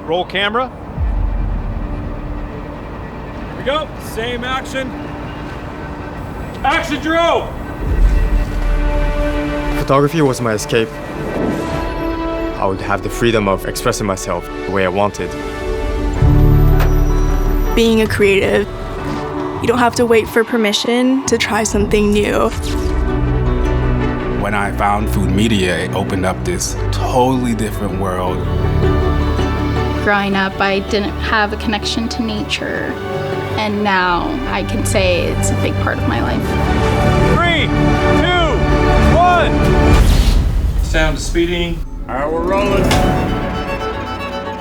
Roll camera. Here we go. Same action. Action, Drew! Photography was my escape. I would have the freedom of expressing myself the way I wanted. Being a creative, you don't have to wait for permission to try something new. When I found food media, it opened up this totally different world. Growing up, I didn't have a connection to nature, and now I can say it's a big part of my life. 3, 2, 1. Sound is speeding. All right, we're rolling.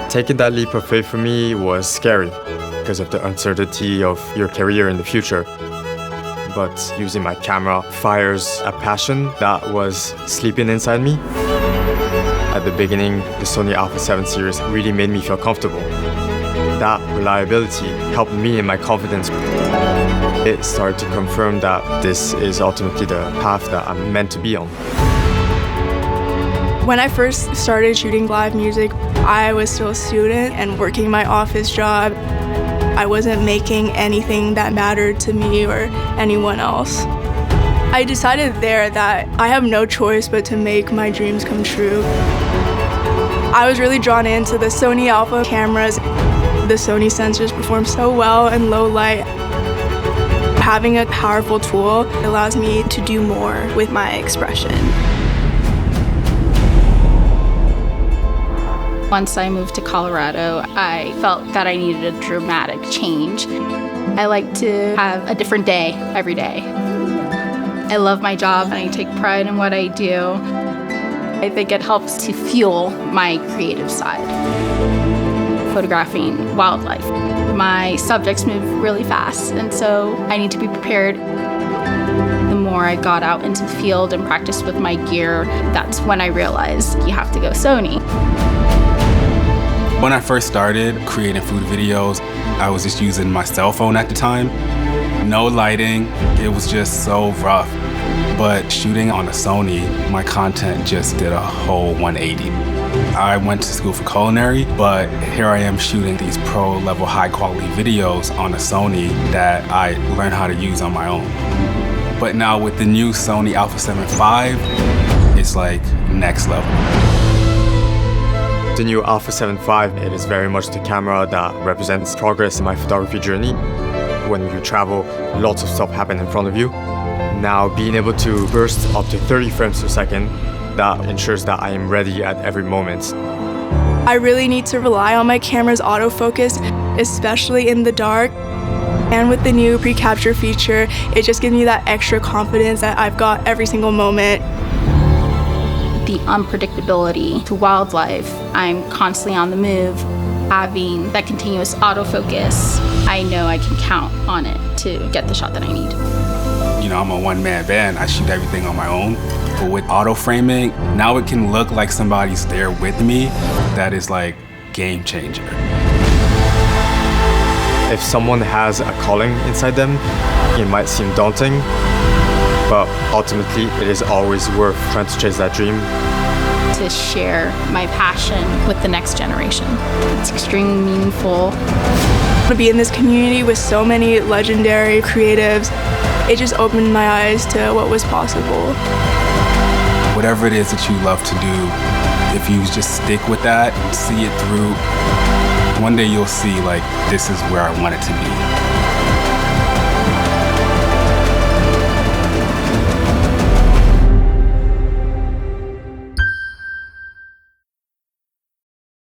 Taking that leap of faith for me was scary because of the uncertainty of your career in the future. But using my camera fires a passion that was sleeping inside me. At the beginning, the Sony Alpha 7 series really made me feel comfortable. That reliability helped me in my confidence. It started to confirm that this is ultimately the path that I'm meant to be on. When I first started shooting live music, I was still a student and working my office job. I wasn't making anything that mattered to me or anyone else. I decided there that I have no choice but to make my dreams come true. I was really drawn into the Sony Alpha cameras. The Sony sensors perform so well in low light. Having a powerful tool allows me to do more with my expression. Once I moved to Colorado, I felt that I needed a dramatic change. I like to have a different day every day. I love my job and I take pride in what I do. I think it helps to fuel my creative side. Photographing wildlife. My subjects move really fast, and so I need to be prepared. The more I got out into the field and practiced with my gear, that's when I realized you have to go Sony. When I first started creating food videos, I was just using my cell phone at the time. No lighting, it was just so rough. But shooting on a Sony, my content just did a whole 180. I went to school for culinary, but here I am shooting these pro-level high-quality videos on a Sony that I learned how to use on my own. But now with the new Sony Alpha 7 IV, it's like next level. The new Alpha 7 IV, it is very much the camera that represents progress in my photography journey. When you travel, lots of stuff happen in front of you. Now being able to burst up to 30 frames per second, that ensures that I am ready at every moment. I really need to rely on my camera's autofocus, especially in the dark. And with the new pre-capture feature, it just gives me that extra confidence that I've got every single moment. The unpredictability to wildlife, I'm constantly on the move. Having that continuous autofocus, I know I can count on it to get the shot that I need. You know, I'm a one-man band. I shoot everything on my own. But with auto framing, now it can look like somebody's there with me. That is like game changer. If someone has a calling inside them, it might seem daunting, but ultimately it is always worth trying to chase that dream. To share my passion with the next generation. It's extremely meaningful. To be in this community with so many legendary creatives, it just opened my eyes to what was possible. Whatever it is that you love to do, if you just stick with that, see it through, one day you'll see like, this is where I want it to be.